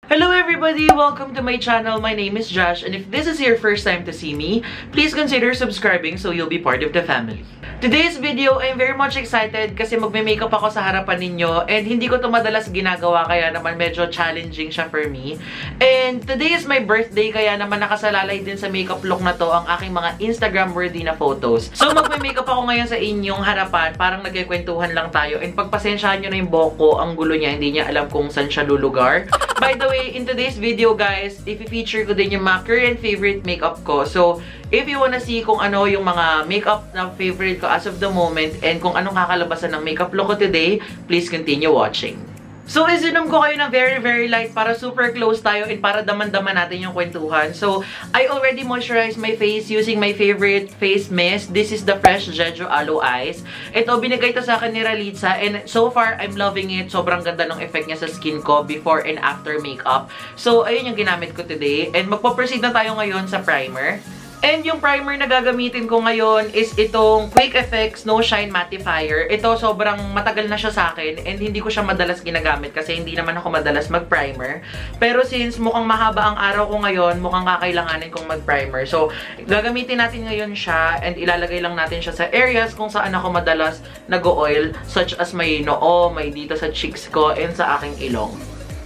Hello everybody! Welcome to my channel. My name is Josh, and if this is your first time to see me, please consider subscribing so you'll be part of the family. Today's video, I'm very much excited kasi magme-makeup ako sa harapan ninyo and hindi ko to madalas ginagawa kaya naman medyo challenging siya for me. And today is my birthday kaya naman nakasalalay din sa makeup look na to ang aking mga Instagram-worthy na photos. So magme-makeup ako ngayon sa inyong harapan, parang nagkikwentuhan lang tayo and pagpasensyahan nyo na yung buhok ko, ang gulo niya, hindi niya alam kung saan siya lulugar. By the way, in today's video guys, i-feature ko din yung mga current favorite makeup ko. So, if you wanna see kung ano yung mga makeup na favorite ko as of the moment and kung anong kakalabasan ng makeup look ko today, please continue watching. So, isinom ko kayo ng very light para super close tayo and para daman-daman natin yung kwentuhan. So, I already moisturized my face using my favorite face mist. This is the Fresh Jeju Aloe Eyes. Ito, binigay to sa akin ni Ralitza and so far, I'm loving it. Sobrang ganda ng effect niya sa skin ko before and after makeup. So, ayun yung ginamit ko today. And magpo-proceed na tayo ngayon sa primer. And yung primer na gagamitin ko ngayon is itong Quick Effects No Shine Mattifier. Ito sobrang matagal na siya sa akin and hindi ko siya madalas ginagamit kasi hindi naman ako madalas mag-primer. Pero since mukhang mahaba ang araw ko ngayon, mukhang kakailanganin kong mag-primer. So, gagamitin natin ngayon siya and ilalagay lang natin siya sa areas kung saan ako madalas nag-oil, such as may noo, may dito sa cheeks ko, and sa aking ilong.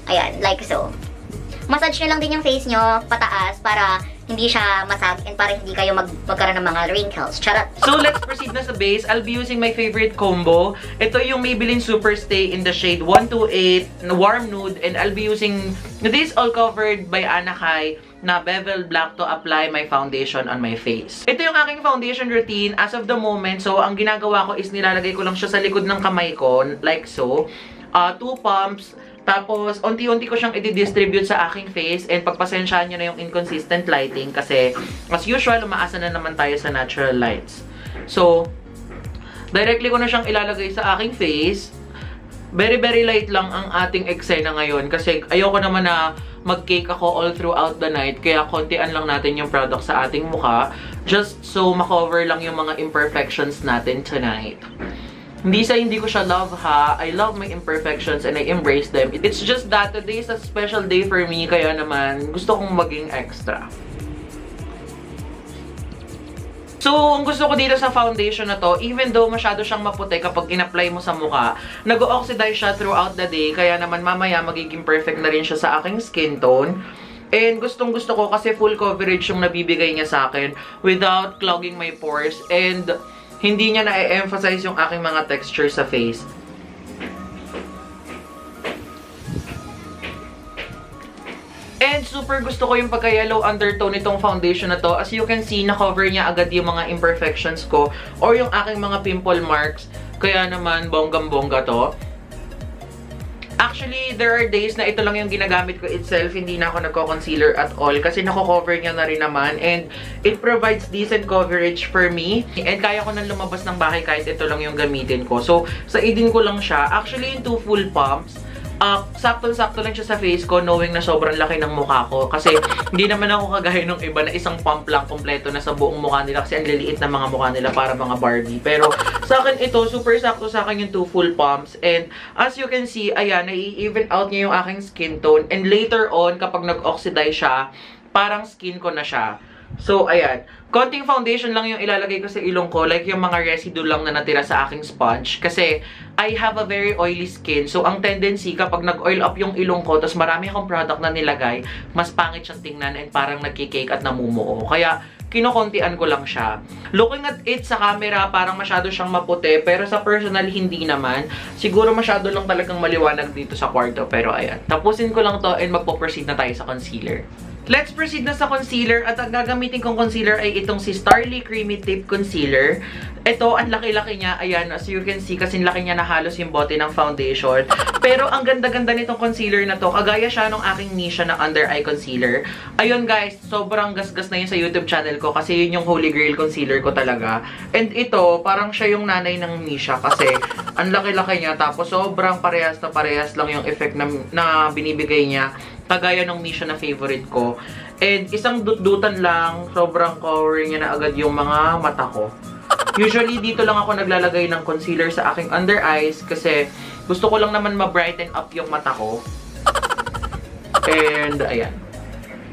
Ayan, like so. Massage nyo lang din yung face nyo pataas para hindi siya masag and para hindi kayo magkaroon ng mga wrinkles. Charot! So, let's proceed na sa base. I'll be using my favorite combo. Ito yung Maybelline Superstay in the shade 128, Warm Nude, and I'll be using this all covered by Anna Kai na bevel black to apply my foundation on my face. Ito yung aking foundation routine as of the moment. So, ang ginagawa ko is nilalagay ko lang siya sa likod ng kamay ko, like so. 2 pumps. Tapos, unti-unti ko siyang i-distribute sa aking face and pagpasensyahan nyo na yung inconsistent lighting kasi as usual, umaasa na naman tayo sa natural lights. So, directly ko na siyang ilalagay sa aking face. Very light lang ang ating eksena ngayon kasi ayoko naman na mag-cake ako all throughout the night kaya kontian lang natin yung product sa ating mukha just so makover lang yung mga imperfections natin tonight. Hindi ko siya love ha. I love my imperfections and I embrace them. It's just that today is a special day for me kaya naman gusto kong maging extra. So, ang gusto ko dito sa foundation na to, even though masyado siyang maputi kapag in-apply mo sa mukha, nag-oxidize siya throughout the day kaya naman mamaya magiging perfect na rin siya sa aking skin tone. And gustong-gusto ko kasi full coverage yung nabibigay niya sa akin without clogging my pores and hindi niya na-emphasize yung aking mga texture sa face. And super gusto ko yung pagka-yellow undertone nitong foundation na to. As you can see, na-cover niya agad yung mga imperfections ko or yung aking mga pimple marks. Kaya naman, bonggang-bongga to. Actually, there are days na ito lang yung ginagamit ko itself. Hindi na ako nagko-concealer at all kasi nako-cover niya na rin naman. And it provides decent coverage for me. And kaya ko nang lumabas ng bahay kahit ito lang yung gamitin ko. So, sa idin ko lang siya. Actually, yung 2 full pumps, sakto-sakto lang siya sa face ko knowing na sobrang laki ng mukha ko. Kasi hindi naman ako kagaya ng iba na isang pump lang kompleto na sa buong mukha nila kasi ang liliit na mga mukha nila para mga Barbie. Pero sa akin ito, super sakto sa akin yung 2 full pumps. And as you can see, ayan, nai-even out niya yung aking skin tone. And later on, kapag nag-oxidize siya, parang skin ko na siya. So, ayan. Konting foundation lang yung ilalagay ko sa ilong ko. Like yung mga residue lang na natira sa aking sponge. Kasi, I have a very oily skin. So, ang tendency kapag nag-oil up yung ilong ko, tapos marami akong product na nilagay, mas pangit siyang tingnan and parang nagkikake at namumuo. Kaya, kinokontian ko lang siya. Looking at it sa camera, parang masyado siyang maputi. Pero sa personal, hindi naman. Siguro masyado lang talagang maliwanag dito sa kwarto. Pero ayan. Tapusin ko lang to and magpo-proceed na tayo sa concealer. Let's proceed na sa concealer at ang gagamitin kong concealer ay itong si Starly Creamy Tip Concealer. Ito, ang laki-laki niya. Ayan, as you can see, kasing laki niya na halos yung bote ng foundation. Pero ang ganda-ganda nitong concealer na to. Kagaya siya nung aking Misha na under eye concealer. Ayun guys, sobrang gasgas na yun sa YouTube channel ko kasi yun yung holy grail concealer ko talaga. And ito, parang siya yung nanay ng Misha kasi ang laki-laki niya. Tapos sobrang parehas na parehas lang yung effect na binibigay niya. Kagaya ng Misha na favorite ko. And isang dut-dutan lang, sobrang covering niya na agad yung mga mata ko. Usually, dito lang ako naglalagay ng concealer sa aking under eyes kasi gusto ko lang naman ma-brighten up yung mata ko. And, ayan.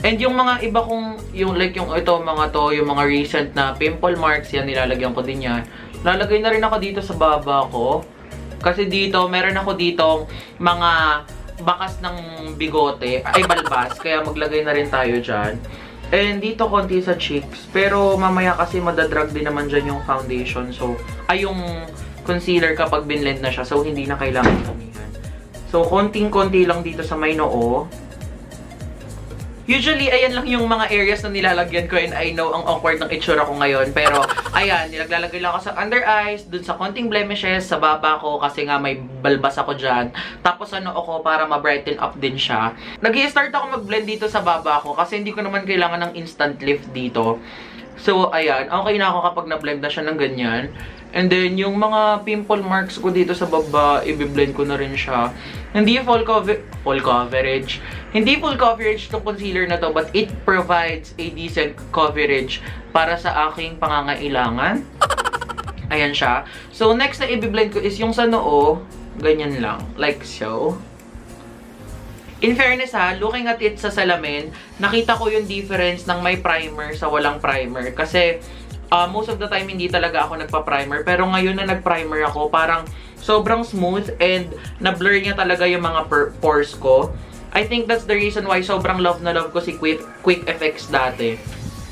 And yung mga iba kong, yung ito, mga to, yung mga recent na pimple marks, yan, nilalagyan ko din yan. Lalagay na rin ako dito sa baba ko. Kasi dito, meron ako ditong mga bakas ng bigote, ay balbas, kaya maglagay na rin tayo dyan. And dito konti sa cheeks, pero mamaya kasi madadrag din naman dyan yung foundation, so, ay yung concealer kapag binlend na siya, so hindi na kailangan tumihan. So, konting-konti lang dito sa may noo. Usually, ayan lang yung mga areas na nilalagyan ko and I know ang awkward ng itsura ko ngayon. Pero, ayan, nilaglalagay lang ako sa under eyes, dun sa konting blemishes, sa baba ko kasi nga may balbas ako dyan. Tapos ano ako para ma-brighten up din siya. Nag-i-start ako mag-blend dito sa baba ko kasi hindi ko naman kailangan ng instant lift dito. So, ayan, okay na ako kapag na-blend na siya ng ganyan. And then, yung mga pimple marks ko dito sa baba, i-blend ko na rin siya. Hindi full coverage. Hindi full coverage itong concealer na to, but it provides a decent coverage para sa aking pangangailangan. Ayan siya. So, next na i-blend ko is yung sa noo. Ganyan lang. Like so. In fairness ha, looking at it sa salamin, nakita ko yung difference ng may primer sa walang primer. Kasi, most of the time, hindi talaga ako nagpa-primer. Pero ngayon na nag-primer ako, parang sobrang smooth and na-blur niya talaga yung mga pores ko. I think that's the reason why sobrang love na love ko si Quick Effects dati.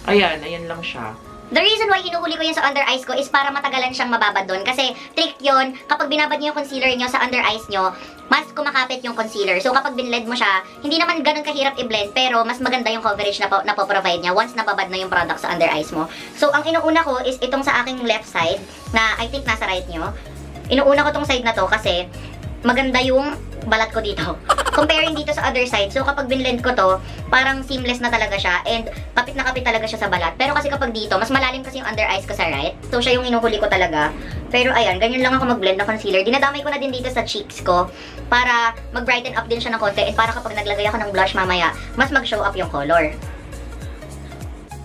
Ayan, ayan lang siya. The reason why inuhuli ko yun sa under eyes ko is para matagalan siyang mababad doon. Kasi trick yun, kapag binabad niyo yung concealer niyo sa under eyes niyo, mas kumakapit yung concealer. So kapag binlend mo siya, hindi naman ganun kahirap i-blend, pero mas maganda yung coverage na po-provide niya once nababad na yung product sa under eyes mo. So ang inuuna ko is itong sa aking left side, na I think nasa right niyo. Inuuna ko tong side na to kasi maganda yung balat ko dito. Comparing dito sa other side, so kapag binlend ko to, parang seamless na talaga siya and kapit na kapit talaga siya sa balat. Pero kasi kapag dito, mas malalim kasi yung under eyes ko sa right. So siya yung inuhuli ko talaga. Pero ayan, ganyan lang ako mag-blend na concealer. Dinadamay ko na din dito sa cheeks ko para mag-brighten up din siya ng konti and para kapag naglagay ako ng blush mamaya, mas mag-show up yung color.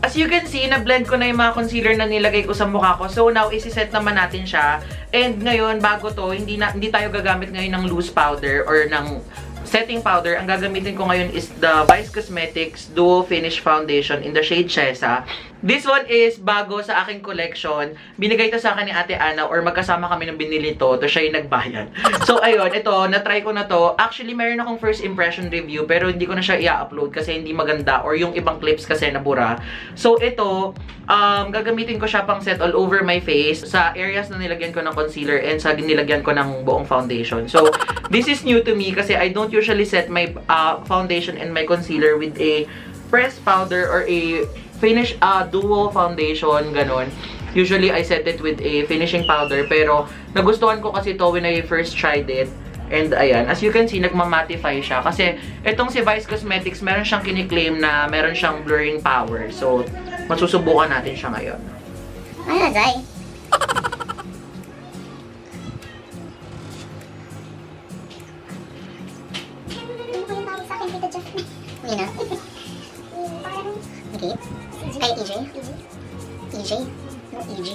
As you can see, na-blend ko na yung mga concealer na nilagay ko sa mukha ko. So now, isi-set naman natin siya. And ngayon, bago to, hindi tayo gagamit ngayon ng loose powder or ng setting powder. Ang gagamitin ko ngayon is the Vice Cosmetics Duo Finish Foundation in the shade Chesa. This one is bago sa aking collection. Binigay to sa akin ni Ate Ana or magkasama kami nang binili to. To siya yung nagbayad. So, ayun. Ito, na-try ko na to. Actually, meron akong first impression review pero hindi ko na siya i-upload kasi hindi maganda or yung ibang clips kasi nabura. So, ito, gagamitin ko siya pang set all over my face sa areas na nilagyan ko ng concealer and sa nilagyan ko ng buong foundation. So, this is new to me kasi I don't usually set my foundation and my concealer with a pressed powder or a finish duo foundation, ganon. Usually, I set it with a finishing powder. Pero, nagustuhan ko kasi to when I first tried it. And, ayan. As you can see, nagmamatify siya. Kasi, itong si Vice Cosmetics, meron siyang kiniklaim na meron siyang blurring power. So, masusubukan natin siya ngayon. Ano, Zay? Nina? Okay. Kay EJ? EJ? No, EJ.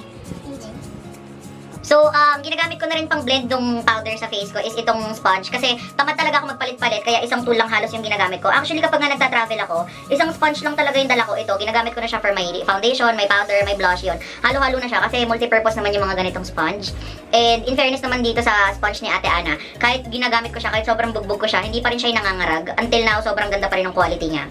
So, ginagamit ko na rin pang blend ng powder sa face ko is itong sponge. Kasi tamad talaga ako magpalit-palit, kaya isang tool lang halos yung ginagamit ko. Actually, kapag nga nagta-travel ako, isang sponge lang talaga yung dala ko. Ito, ginagamit ko na siya for my foundation, my powder, my blush, yun. Halo-halo na siya kasi multi-purpose naman yung mga ganitong sponge. And in fairness naman dito sa sponge ni Ate Ana, kahit ginagamit ko siya, kahit sobrang bugbog ko siya, hindi pa rin siya nangangarag. Until now, sobrang ganda pa rin ng quality niya.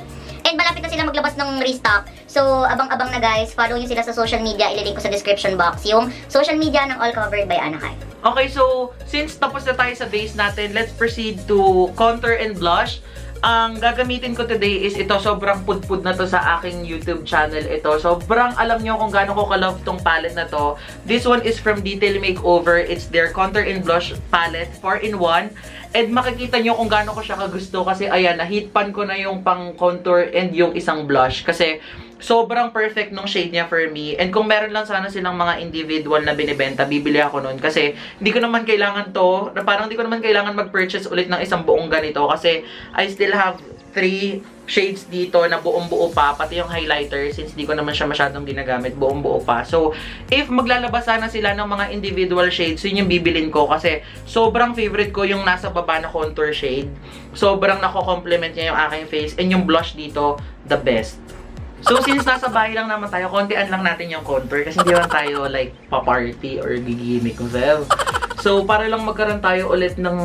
And malapit na sila maglabas ng restock. So, abang-abang na guys. Follow nyo sila sa social media. Ililink ko sa description box. Yung social media ng All Covered by Ana Kai. Okay, so, since tapos na tayo sa base natin, let's proceed to contour and blush. Ang gagamitin ko today is ito. Sobrang pudpud na to sa aking YouTube channel. Ito. Sobrang alam nyo kung gaano ko ka-love tong palette na to. This one is from Detail Makeover. It's their contour and blush palette. 4-in-1. And makikita nyo kung gaano ko siya kagusto. Kasi ayan, na-heatpan ko na yung pang contour and yung isang blush. Kasi sobrang perfect nung shade niya for me. And kung meron lang sana silang mga individual na binibenta, bibili ako nun. Kasi hindi ko naman kailangan to. Parang hindi ko naman kailangan mag-purchase ulit ng isang buong ganito. Kasi I still have 3 shades dito na buong-buo pa, pati yung highlighter, since di ko naman siya masyadong ginagamit, buong-buo pa. So, if maglalabas sana sila ng mga individual shades, yun yung bibilin ko kasi sobrang favorite ko yung nasa baba na contour shade. Sobrang nako-complement niya yung aking face, and yung blush dito, the best. So, since nasa bahay lang naman tayo, kontian lang natin yung contour kasi hindi lang tayo like pa-party or gigimik ko, Vev. So, para lang magkaroon tayo ulit ng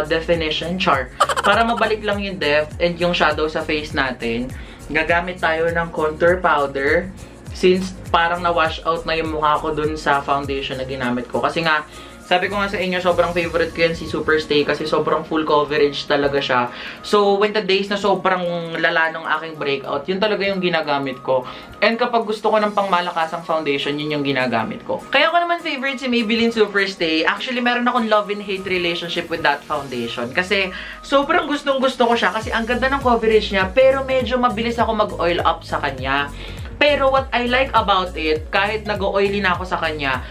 definition, char. Para mabalik lang yung depth and yung shadow sa face natin, gagamit tayo ng contour powder since parang na-wash out na yung mukha ko dun sa foundation na ginamit ko. Kasi nga, sabi ko nga sa inyo, sobrang favorite ko yan si Superstay kasi sobrang full coverage talaga siya. So, when the days na sobrang lala ng aking breakout, yun talaga yung ginagamit ko. And kapag gusto ko ng pangmalakasang foundation, yun yung ginagamit ko. Kaya ko naman favorite si Maybelline Superstay. Actually, meron akong love and hate relationship with that foundation. Kasi sobrang gustong-gusto ko siya kasi ang ganda ng coverage niya, pero medyo mabilis ako mag-oil up sa kanya. Pero what I like about it, kahit nag-oily na ako sa kanya,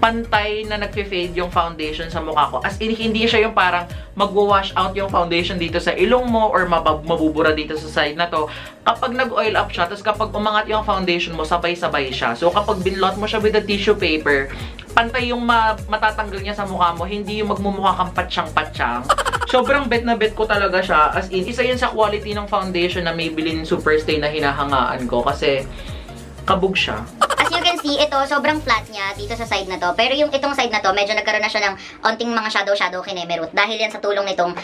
pantay na nagfe-fade yung foundation sa mukha ko. As in, hindi siya yung parang magwa-wash out yung foundation dito sa ilong mo or mabubura dito sa side na to. Kapag nag-oil up siya, tapos kapag umangat yung foundation mo, sabay-sabay siya. So, kapag binlot mo siya with a tissue paper, pantay yung matatanggal niya sa mukha mo, hindi yung magmumukha kang patsyang-patsyang. Sobrang bet na bet ko talaga siya. As in, isa yun sa quality ng foundation na Maybelline Superstay na hinahangaan ko kasi kabog siya. As you can see, ito, sobrang flat niya dito sa side na to. Pero yung itong side na to, medyo nagkaroon na siya ng onting mga shadow kinemerut. Dahil yan sa tulong nitong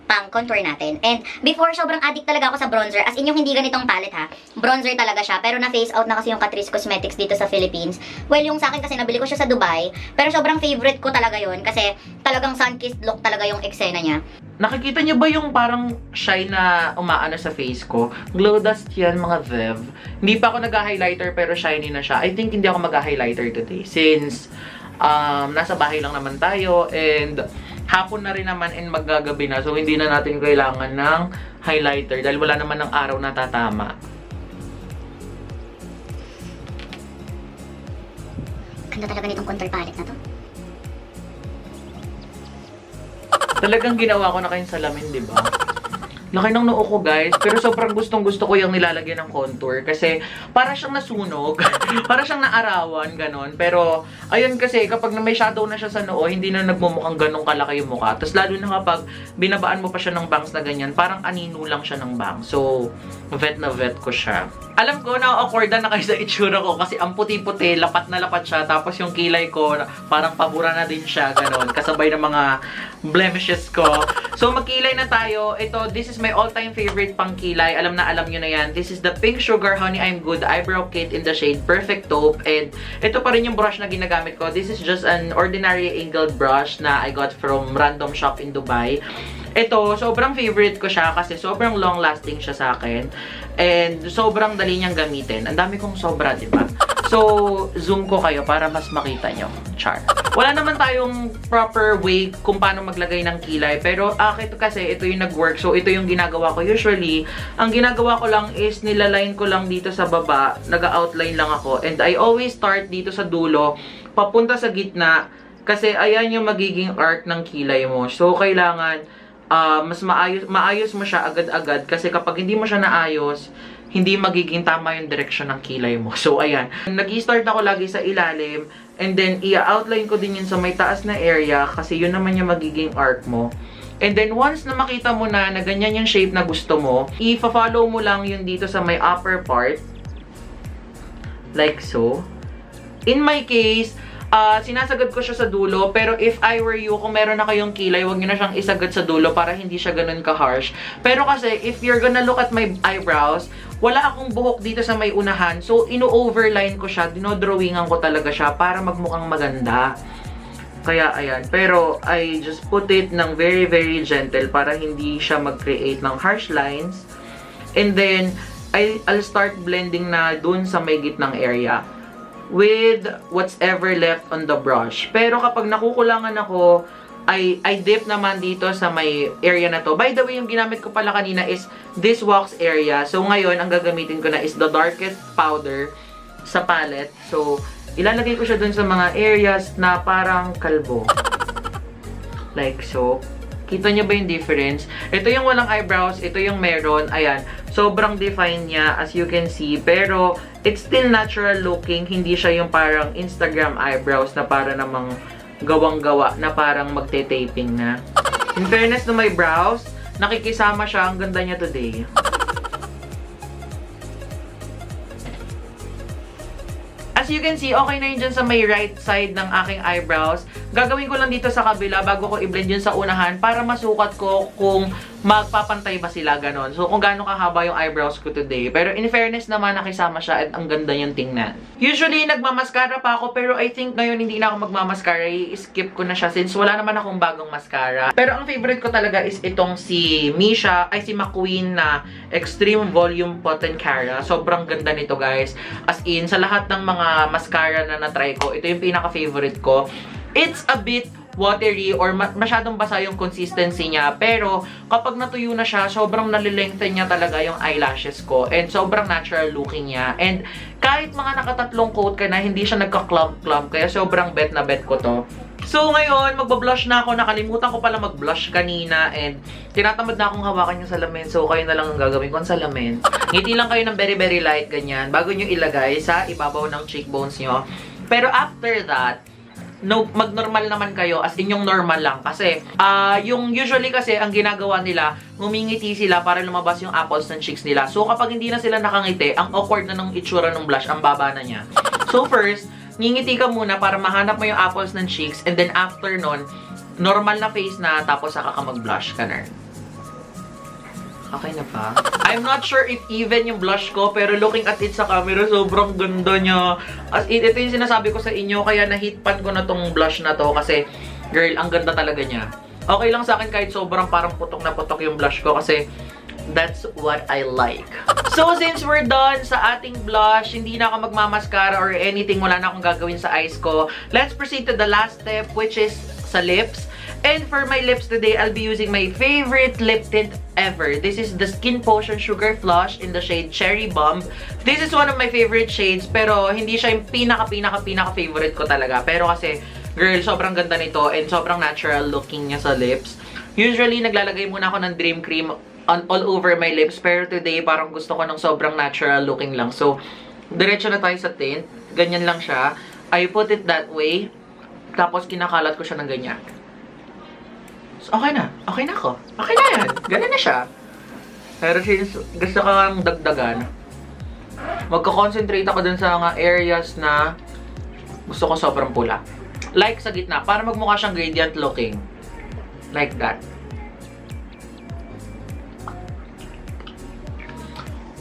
pang-contour natin. And before, sobrang addict talaga ako sa bronzer. As in, yung hindi ganitong palette ha. Bronzer talaga siya. Pero na-phase out na kasi yung Catrice Cosmetics dito sa Philippines. Well, yung sa akin kasi nabili ko siya sa Dubai. Pero sobrang favorite ko talaga yun. Kasi talagang sun-kissed look talaga yung eksena niya. Nakikita niyo ba yung parang shine na umaano sa face ko? Glow dust yan, mga Vev. Hindi pa ako nag-highlighter pero shiny na siya. I think hindi ako mag-highlighter today since nasa bahay lang naman tayo and hapon na rin naman and maggagabi na. So, hindi na natin kailangan ng highlighter dahil wala naman ng araw na tatama. Ganda talaga nitong contour palette na to. Talagang ginawa ko na kayong salamin, di ba? Laki ng noo ko, guys. Pero sobrang gustong-gusto ko yung nilalagyan ng contour. Kasi para siyang nasunog. Para siyang naarawan, ganon. Pero, ayun kasi, kapag may shadow na siya sa noo, hindi na nagmumukhang ganong kalaki yung mukha. Tapos lalo na kapag binabaan mo pa siya ng bangs na ganyan, parang anino lang siya ng bangs. So, vet na vet ko siya. Alam ko, na-awkwardan na kayo sa itsura ko kasi ang puti-puti, lapat na lapat siya. Tapos yung kilay ko, parang pabura na din siya, ganon. Kasabay ng mga blemishes ko. So, magkilay na tayo. Ito, this is my all-time favorite pang kilay. Alam nyo na yan. This is the Pink Sugar Honey I'm Good Eyebrow Kit in the shade Perfect Taupe. And ito pa rin yung brush na ginagamit ko. This is just an ordinary angled brush na I got from random shop in Dubai. Ito, sobrang favorite ko siya kasi sobrang long-lasting siya sa akin. And sobrang dali niyang gamitin. Ang dami kong sobra, diba? So, zoom ko kayo para mas makita nyo. Char. Wala naman tayong proper way kung paano maglagay ng kilay. Pero akit kasi ito yung nag-work. So, ito yung ginagawa ko. Usually, ang ginagawa ko lang is nilaline ko lang dito sa baba. Nag-outline lang ako. And I always start dito sa dulo, papunta sa gitna. Kasi ayan yung magiging arc ng kilay mo. So, kailangan mas maayos mo siya agad-agad. Kasi kapag hindi mo siya naayos, hindi magiging tama yung direction ng kilay mo. So, ayan. Nag-i-start ako lagi sa ilalim. And then, i-outline ko din yun sa may taas na area. Kasi yun naman yung magiging arc mo. And then, once na makita mo na ganyan yung shape na gusto mo, i-follow mo lang yun dito sa may upper part. Like so. In my case, sinasagad ko siya sa dulo, pero if I were you, kung meron na kayong kilay, huwag nyo na siyang isagad sa dulo para hindi siya ganun ka-harsh. Pero kasi, if you're gonna look at my eyebrows, wala akong buhok dito sa may unahan, so ino-overline ko siya, dinodrawingan ko talaga siya para magmukhang maganda. Kaya, ayan. Pero, I just put it ng very, very gentle para hindi siya mag-create ng harsh lines. And then, I'll start blending na dun sa may gitnang area with what's ever left on the brush. Pero kapag nakukulangan ako, I dip naman dito sa may area na to. By the way, yung ginamit ko pala kanina is this wax area. So ngayon, ang gagamitin ko na is the darkest powder sa palette. So, ilalagay ko siya dun sa mga areas na parang kalbo. Like so. Kita niyo ba yung difference? Ito yung walang eyebrows, ito yung meron. Ayan, sobrang define niya as you can see. Pero, it's still natural looking. Hindi siya yung parang Instagram eyebrows na para namang gawang-gawa na parang magte-taping na. In fairness to my brows, nakikisama siya. Ang ganda niya today. As you can see, okay na yun dyan sa may right side ng aking eyebrows. Gagawin ko lang dito sa kabila bago ko i-blend yun sa unahan para masukat ko kung magpapantay ba sila, ganon. So, kung gaano kahaba yung eyebrows ko today. Pero in fairness naman, nakisama siya at ang ganda niyang tingnan. Usually, nagmamaskara pa ako pero I think ngayon hindi na ako magmamaskara. I-skip ko na siya since wala naman akong bagong mascara. Pero ang favorite ko talaga is itong si McQueen na Extreme Volume Pot and Cara. Sobrang ganda nito, guys. As in, sa lahat ng mga mascara na na-try ko, ito yung pinaka-favorite ko. It's a bit watery or masyadong basa yung consistency niya. Pero, kapag natuyo na siya, sobrang nalilengthen niya talaga yung eyelashes ko. And sobrang natural looking niya. And kahit mga nakatatlong coat ka na, hindi siya nagka-clump-clump. Kaya sobrang bet na bet ko to. So, ngayon, magbablush na ako. Nakalimutan ko pala mag-blush kanina. And tinatamad na akong hawakan yung salamin. So, kayo na lang ang gagawin ko ang salamin. Ngiti lang kayo ng very, very light, ganyan. Bago nyo ilagay sa ibabaw ng cheekbones nyo. Pero after that, no, mag-normal naman kayo as in yung normal lang. Kasi, yung usually kasi, ang ginagawa nila, ngumingiti sila para lumabas yung apples ng cheeks nila. So, kapag hindi na sila nakangiti, ang awkward na ng itsura ng blush, ang baba na niya. So, first, ngingiti ka muna para mahanap mo yung apples ng cheeks. And then, after nun, normal na face na, tapos saka ka mag-blush ka na. Okay na pa? I'm not sure if even yung blush ko, pero looking at it sa camera, sobrang ganda niya. As in, ito yung sinasabi ko sa inyo, kaya na-hitpan ko na tong blush na to kasi, girl, ang ganda talaga niya. Okay lang sa akin kahit sobrang parang putok na putok yung blush ko kasi that's what I like. So, since we're done sa ating blush, hindi na ako magmamaskara or anything, wala na akong gagawin sa eyes ko. Let's proceed to the last step, which is sa lips. And for my lips today, I'll be using my favorite lip tint ever. This is the Skin Potion Sugar Flush in the shade Cherry Bomb. This is one of my favorite shades, pero hindi siya yung pinaka-favorite ko talaga. Pero kasi, girl, sobrang ganda nito and sobrang natural looking niya sa lips. Usually, naglalagay muna ako ng Dream Cream all over my lips. Pero today, parang gusto ko ng sobrang natural looking lang. So, diretso na tayo sa tint. Ganyan lang siya. I put it that way. Tapos, kinakalat ko siya ng ganyan. So, okay na. Okay na ako. Okay na yan. Ganun na siya. Pero since gusto ko kang dagdagan, magka-concentrate ako dun sa mga areas na gusto ko sobrang pula. Like sa gitna. Para magmukha siyang gradient looking. Like that.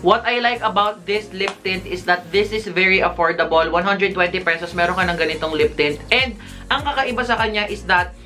What I like about this lip tint is that this is very affordable. 120 pesos, meron ka ng ganitong lip tint. And ang kakaiba sa kanya is that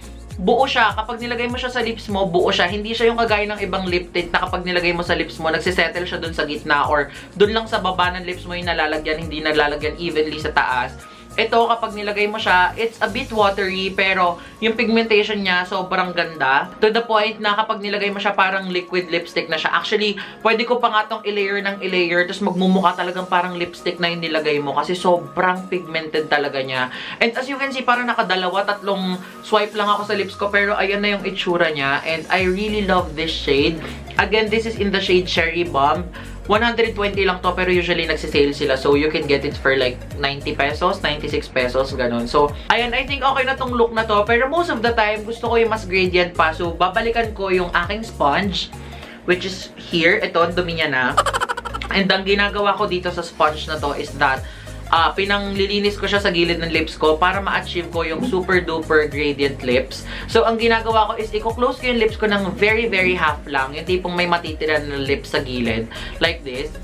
buo siya. Kapag nilagay mo siya sa lips mo, buo siya. Hindi siya yung kagaya ng ibang lip tint na kapag nilagay mo sa lips mo, nagsisettle siya dun sa gitna or dun lang sa baba ng lips mo yung nalalagyan, hindi nalalagyan evenly sa taas. Ito, kapag nilagay mo siya, it's a bit watery, pero yung pigmentation niya, sobrang ganda. To the point na kapag nilagay mo siya, parang liquid lipstick na siya. Actually, pwede ko pa nga itong i-layer ng i-layer, tapos magmumukha talagang parang lipstick na yung nilagay mo, kasi sobrang pigmented talaga niya. And as you can see, parang nakadalawa, tatlong swipe lang ako sa lips ko, pero ayan na yung itsura niya. And I really love this shade. Again, this is in the shade Cherry Bomb. 120 lang to, pero usually nagsisale sila. So, you can get it for like 90 pesos, 96 pesos, ganun. So, ayan, I think okay na tong look na to. Pero most of the time, gusto ko yung mas gradient pa. So, babalikan ko yung aking sponge, which is here. Ito, dumi niya na. And ang ginagawa ko dito sa sponge na to is that, pinanglilinis ko siya sa gilid ng lips ko para ma-achieve ko yung super duper gradient lips. So, ang ginagawa ko is i-close ko yung lips ko ng very, very half lang. Yung tipong may matitira ng lips sa gilid. Like this.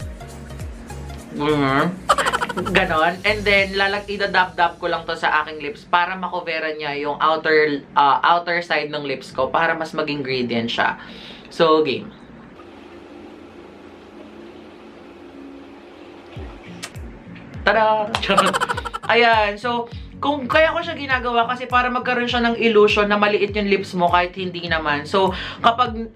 Ganon. And then, idadab-dab ko lang to sa aking lips para makoveran niya yung outer side ng lips ko para mas maging gradient siya. So, game. Tada! Ayan. So, kaya ko siya ginagawa kasi para magkaroon siya ng illusion na maliit yung lips mo kahit hindi naman. So, kapag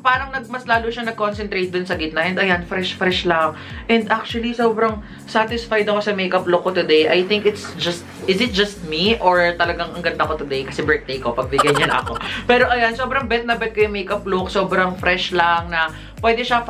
parang mas lalo siya nag-concentrate dun sa gitna. And ayan, fresh lang. And actually, sobrang satisfied ako sa makeup look ko today. I think is it just me? Or talagang ang ganda ko today kasi birthday ko, pagbigyan niyan ako. Pero ayan, sobrang bet na bet ko yung makeup look. Sobrang fresh lang na pwede siya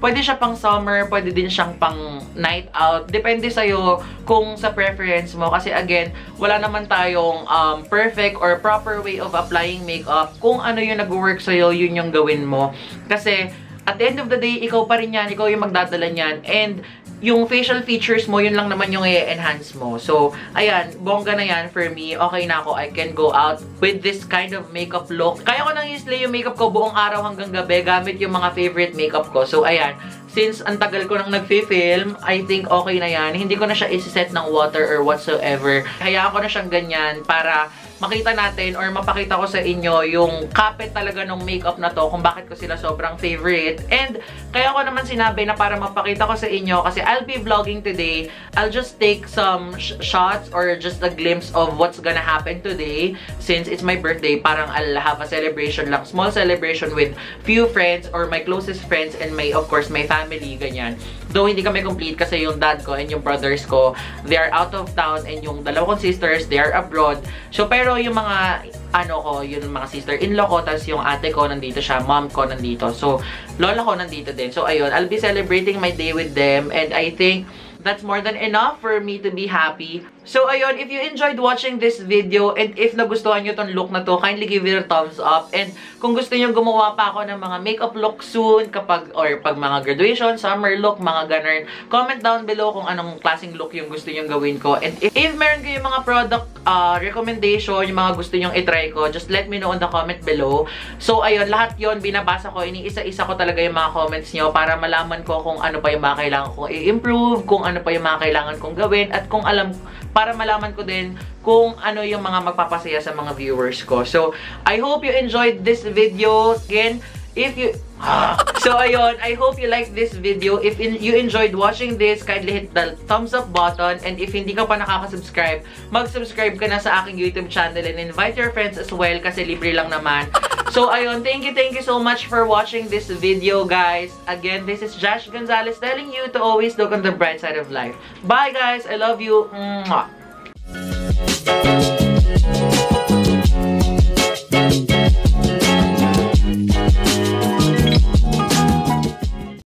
pwede siya pang summer, pwede din siyang pang night out. Depende sa'yo kung sa preference mo. Kasi again, wala naman tayong perfect or proper way of applying makeup. Kung ano yung nag-work sa'yo, yun yung gawin mo. Kasi at the end of the day, ikaw pa rin yan. Ikaw yung magdadala niyan. And yung facial features mo, yun lang naman yung i-enhance mo. So, ayan, bongga na yan for me. Okay na ako. I can go out with this kind of makeup look. Kaya ko nang i-slay yung makeup ko buong araw hanggang gabi gamit yung mga favorite makeup ko. So, ayan, since ang tagal ko nang nag-film, I think okay na yan. Hindi ko na siya isi-set ng water or whatsoever. Hayaan ko na siyang ganyan para makita natin or mapakita ko sa inyo yung kapit talaga ng makeup na to kung bakit ko sila sobrang favorite. And kaya ko naman sinabi na para mapakita ko sa inyo kasi I'll be vlogging today. I'll just take some shots or just a glimpse of what's gonna happen today since it's my birthday. Parang I'll have a celebration lang, small celebration with few friends or my closest friends and of course, my family, ganyan. Though hindi kami complete kasi yung dad ko and yung brothers ko, they are out of town and yung dalawa kong sisters, they are abroad. So, pero yung mga, yung mga sister-in-law ko, tapos yung ate ko nandito siya, mom ko nandito. So, lola ko nandito din. So, ayun, I'll be celebrating my day with them and I think that's more than enough for me to be happy. So, ayun, if you enjoyed watching this video and if nagustuhan nyo tong look na to, kindly give it a thumbs up. And kung gusto nyo gumawa pa ako ng mga makeup look soon, pag mga graduation, summer look, mga ganun, comment down below kung anong klaseng look yung gusto nyo gawin ko. And if meron kayong mga product recommendation, yung mga gusto nyo itry ko, just let me know in the comment below. So, ayun, lahat yon binabasa ko, iniisa-isa ko talaga yung mga comments nyo para malaman ko kung ano pa yung mga kailangan kong i-improve, kung ano pa yung mga kailangan kong gawin, at kung para malaman ko din kung ano yung mga magpapasaya sa mga viewers ko. So, I hope you enjoyed this video. Again, if you... So, ayun, I hope you liked this video. If you enjoyed watching this, kindly hit the thumbs up button. And if hindi ka pa nakaka-subscribe, mag-subscribe ka na sa aking YouTube channel and invite your friends as well kasi libre lang naman. So, ayun, thank you so much for watching this video, guys. Again, this is Josh Gonzalez telling you to always look on the bright side of life. Bye, guys. I love you. Mwah.